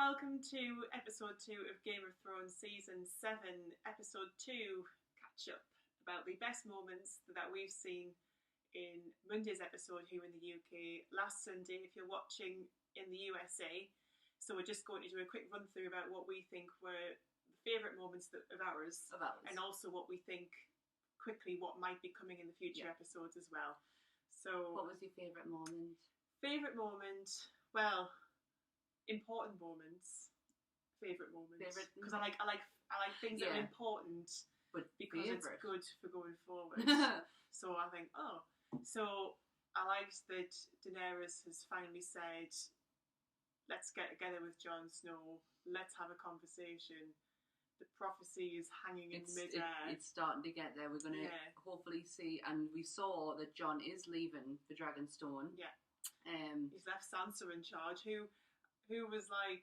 welcome to episode 2 of Game of Thrones season 7, episode 2 catch up about the best moments that we've seen in Monday's episode here in the UK last Sunday if you're watching in the USA. So we're just going to do a quick run through about what we think were the favourite moments of ours, and also what we think quickly what might be coming in the future episodes as well. So what was your favourite moment? Favourite moment, well, important moments, favourite moments, because I like things that are important, but because it's good for going forward. So I think, so I liked that Daenerys has finally said, let's get together with Jon Snow, let's have a conversation. The prophecy is hanging in midair. It's starting to get there. We're going to hopefully see, and we saw that Jon is leaving for Dragonstone. Yeah. He's left Sansa in charge, who was like,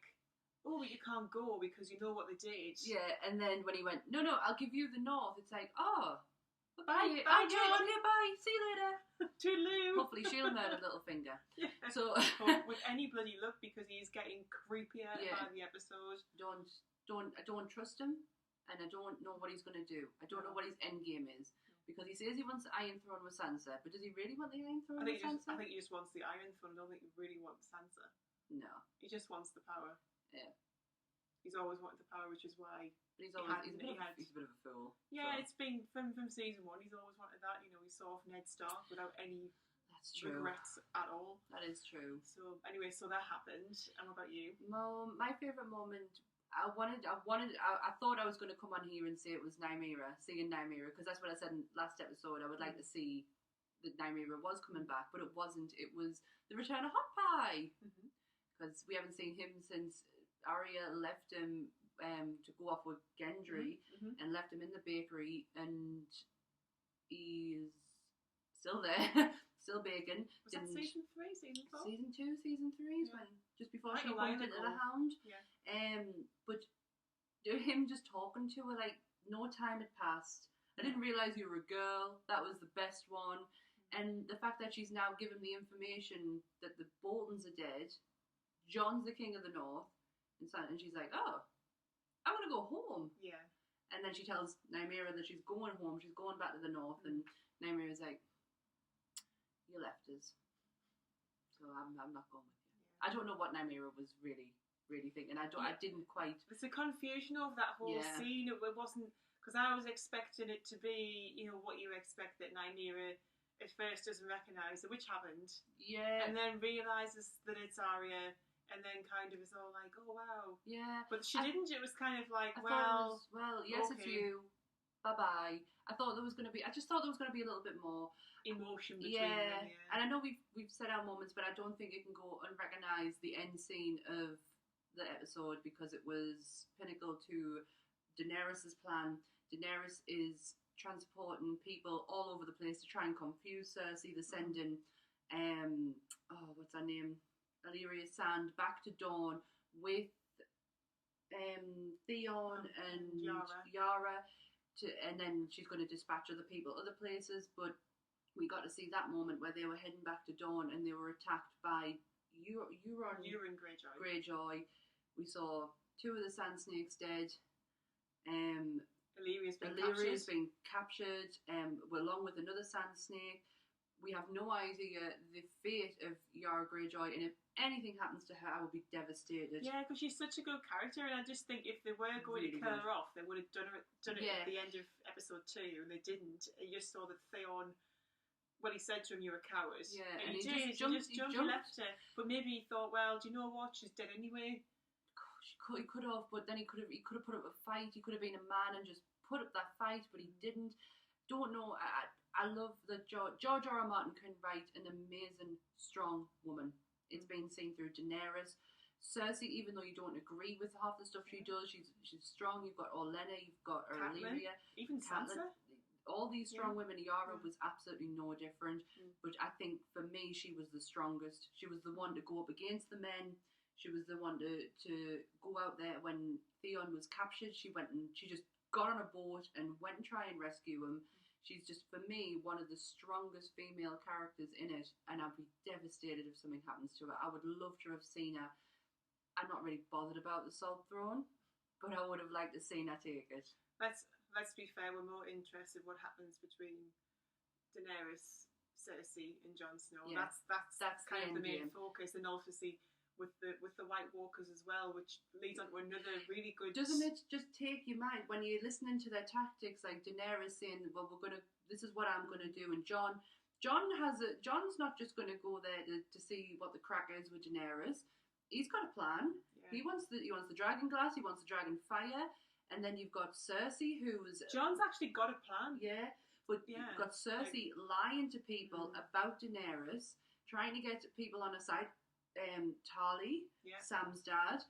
oh, you can't go because you know what they did. Yeah, and then when he went, no, I'll give you the north, it's like, okay, bye, Jon. Okay, bye, see you later. Toodaloo. Hopefully she'll murder Littlefinger. Yeah. So with any bloody luck, because he's getting creepier by the episode. I don't trust him, and I don't know what he's going to do. I don't know what his end game is. Because he says he wants the Iron Throne with Sansa, but does he really want the Iron Throne with Sansa? I think he just wants the Iron Throne. I don't think he really wants Sansa. No. He just wants the power. Yeah. He's always wanted the power, which is why... But he's a bit of a fool. Yeah, so. It's been from season 1. He's always wanted that. You know, he saw off Ned Stark without any regrets at all. That is true. So anyway, so that happened. And what about you? My favourite moment... I thought I was going to come on here and say it was seeing Nymeria, because that's what I said in last episode. I would like to see that Nymeria was coming back, but it wasn't. It was the return of Hot Pie, because we haven't seen him since Arya left him to go off with Gendry and left him in the bakery, and he's still there, still baking. Was that season 3, season 4? Season 2, season 3 is when just before she went into the Hound. Yeah. But him just talking to her, like no time had passed. I didn't realise you were a girl. That was the best one. And the fact that she's now given the information that the Boltons are dead, Jon's the king of the North, and she's like, oh, I want to go home. Yeah. And then she tells Nymeria that she's going home. She's going back to the North, and Nymeria's like, you left us, so I'm not going with you. Yeah. I don't know what Nymeria was really thinking. I didn't quite. There's a confusion of that whole scene. It wasn't, because I was expecting it to be, you know, what you expect, that Nymeria at first doesn't recognise it, which happened. Yeah. And then realises that it's Arya, and then kind of is all like, oh wow. Yeah. But she didn't. It was kind of like, yes, okay. It's you. Bye-bye. I just thought there was going to be a little bit more emotion between them. Yeah. And I know we've said our moments, but I don't think it can go unrecognised, the end scene of the episode, because it was pinnacle to Daenerys' plan. Daenerys is transporting people all over the place to try and confuse Cersei. They're sending what's her name? Illyria Sand back to Dawn with Theon and Yara. And then she's going to dispatch other people other places, but we got to see that moment where they were heading back to Dawn and they were attacked by Euron Greyjoy. We saw 2 of the Sand Snakes dead. Illyria's been captured, along with another Sand Snake. We have no idea the fate of Yara Greyjoy, and if anything happens to her, I would be devastated. Yeah, because she's such a good character, and I just think if they were going to kill her off, they would have done it at the end of episode 2, and they didn't. You just saw that Theon, well, he said to him, "You're a coward." Yeah, and he did. He jumped. He left her, but maybe he thought, well, do you know what? She's dead anyway. He could have, but then he could have put up a fight. He could have been a man and just put up that fight, but he didn't. Don't know. I love that George R.R. Martin can write an amazing, strong woman. It's been seen through Daenerys. Cersei, even though you don't agree with half the stuff she does, she's strong. You've got Olenna, you've got Illyria, even Sansa. All these strong women. Yara was absolutely no different. But I think for me, she was the strongest. She was the one to go up against the men. She was the one to go out there when Theon was captured. She just got on a boat and went and tried and rescue him. She's just, for me, one of the strongest female characters in it, and I'd be devastated if something happens to her. I would love to have seen her. I'm not really bothered about the Salt Throne, but I would have liked to seen her take it. Let's be fair. We're more interested what happens between Daenerys, Cersei, and Jon Snow. Yeah. That's kind of the main game. focus, and obviously with the White Walkers as well, which leads on to another really good. Doesn't it just take your mind when you're listening to their tactics, like Daenerys saying, "Well, this is what I'm gonna do," and John's not just gonna go there to see what the crack is with Daenerys. He's got a plan. Yeah. He wants the dragon glass. He wants the dragon fire, and then you've got Cersei, who's John's actually got a plan. yeah. But you've got Cersei lying to people about Daenerys, trying to get people on her side. Tarly, Sam's dad.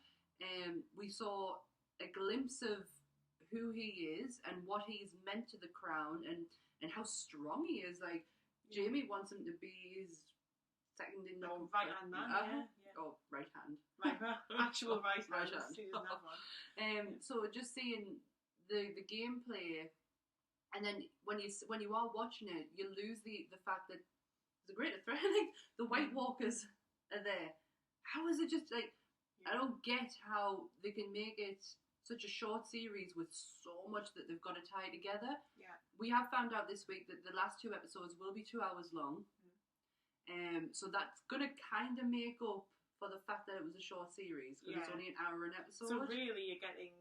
We saw a glimpse of who he is and what he's meant to the crown, and how strong he is. Like Jamie wants him to be his second in law, right hand man. Oh, right hand. Actual right hand. Right hand. He doesn't have one. So just seeing the gameplay, and then when you are watching it, you lose the fact that there's a greater threat. Like the White Walkers are there. How is it just like I don't get how they can make it such a short series with so much that they've got to tie together. Yeah. We have found out this week that the last 2 episodes will be 2 hours long. So that's gonna kind of make up for the fact that it was a short series because it's only an hour an episode. So really, you're getting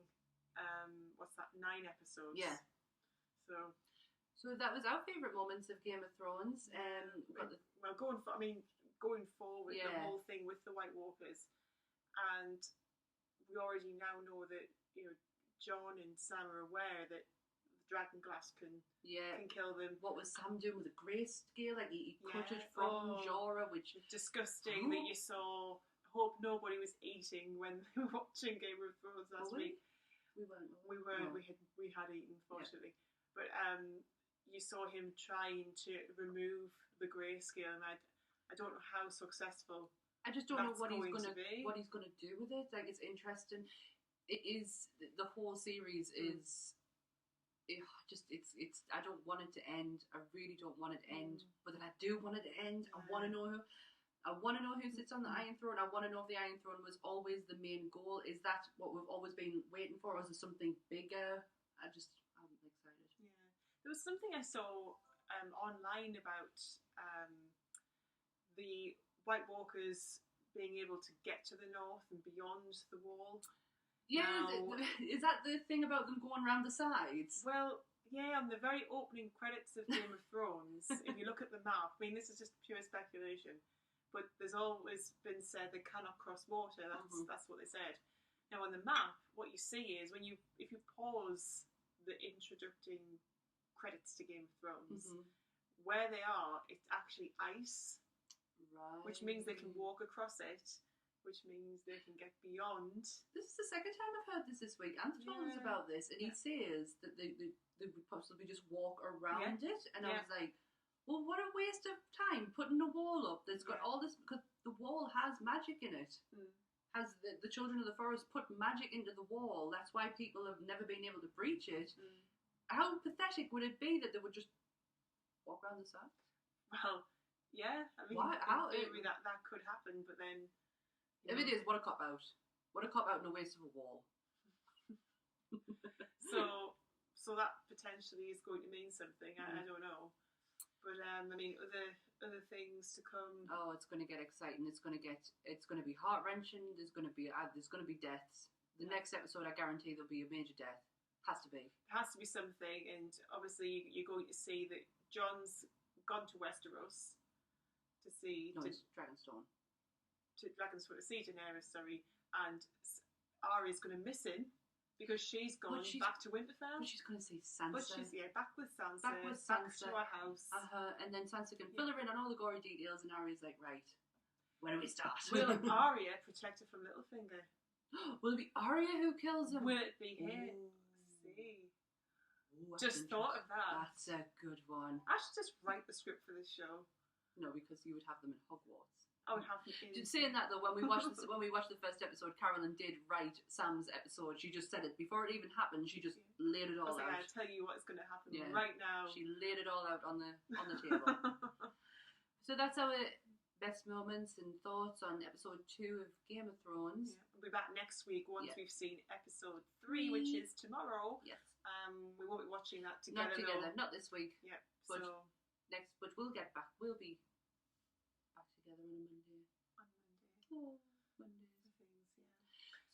9 episodes? Yeah. So that was our favourite moments of Game of Thrones. Going forward, the whole thing with the White Walkers, and we already now know that Jon and Sam are aware that the dragon glass can kill them. What was Sam doing with a grayscale? Like he cut it from Jorah, which disgusting that you saw. I hope nobody was eating when they were watching Game of Thrones last week. We weren't. We weren't. We had eaten, fortunately, but you saw him trying to remove the grayscale, and I don't know how successful. I just don't know what he's gonna do with it. Like it's interesting. It is the whole series is. It's. I don't want it to end. I really don't want it to end. But then I do want it to end. I want to know who. I want to know who sits on the Iron Throne. I want to know if the Iron Throne was always the main goal. Is that what we've always been waiting for, or is it something bigger? I'm excited. Yeah, there was something I saw online about the White Walkers being able to get to the north and beyond the wall. Yeah, is that the thing about them going around the sides? Well, yeah, on the very opening credits of Game of Thrones, if you look at the map, I mean, this is just pure speculation, but there's always been said they cannot cross water. That's what they said. Now, on the map, what you see is if you pause the introducing credits to Game of Thrones, where they are, it's actually ice. Right. Which means they can walk across it, which means they can get beyond. This is the second time I've heard this week. Anthony told us about this, and he says that they would possibly just walk around it, and I was like, well, what a waste of time putting a wall up that's got all this, because the wall has magic in it. Has the Children of the Forest put magic into the wall? That's why people have never been able to breach it. How pathetic would it be that they would just walk around the side? Well, yeah, I mean, maybe that could happen, but then... If it is, what a cop-out. What a cop-out and a waste of a wall. So that potentially is going to mean something, I don't know. But, I mean, other things to come... Oh, it's going to get exciting. It's going to be heart-wrenching. There's going to be deaths. The next episode, I guarantee there'll be a major death. Has to be. It has to be something, and obviously you're going to see that Jon's gone to Westeros to see... Dragonstone. To Dragonstone, to see Daenerys, and Arya's going to miss him because she's gone back to Winterfell. But she's going to see Sansa. But she's, back with Sansa. Back to her house. And then Sansa can fill her in on all the gory details, and Arya's like, right, where do we start? Will Arya protect her from Littlefinger? Will it be Arya who kills him? Will it be him? See. Just thought of that. That's a good one. I should just write the script for this show. No, because you would have them in Hogwarts. I would have them in... Saying that though, when we watched the first episode, Carolyn did write Sam's episode. She just said it before it even happened. She just laid it all out. I'll tell you what's going to happen right now. She laid it all out on the table. So that's our best moments and thoughts on episode 2 of Game of Thrones. We'll be back next week once Yeah. we've seen episode 3, which is tomorrow. Yes. We won't be watching that together. Not together. Though. Not this week. Yep. But So but we'll get back. We'll be back together on a Monday. on Monday. Oh, Mondays. Things, yeah.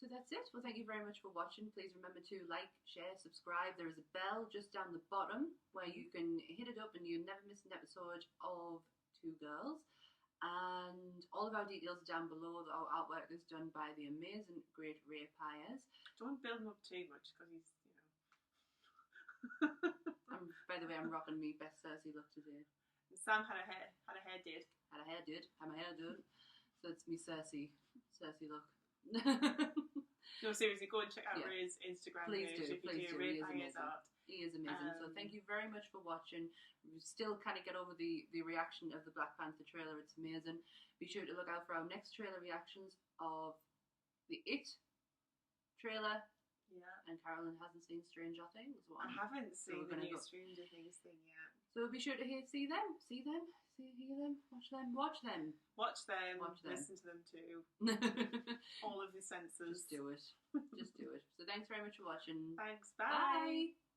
So that's it. Well, thank you very much for watching. Please remember to like, share, subscribe. There is a bell just down the bottom where you can hit it up and you'll never miss an episode of Two Girls. And all of our details are down below. Our artwork is done by the amazing, great Ray Pyers. Don't build him up too much because he's, By the way, I'm rocking me best Cersei look today. Sam had a hair did. Had my hair did. So it's me Cersei look. No, seriously, go and check out Yeah. Ray's Instagram Please page do, if you please do. do. Ray He is Pyers amazing. art. He is amazing. So thank you very much for watching. We still kind of get over the reaction of the Black Panther trailer. It's amazing. Be sure to look out for our next trailer reactions of the It trailer. Yeah. And Carolyn hasn't seen Stranger Things one. I haven't seen we're the gonna new go- Stranger Things thing yet. So be sure to hear them, hear them, watch them. Watch them, Watch them. listen to them too. All of the senses. Just do it. So thanks very much for watching. Thanks, bye. Bye.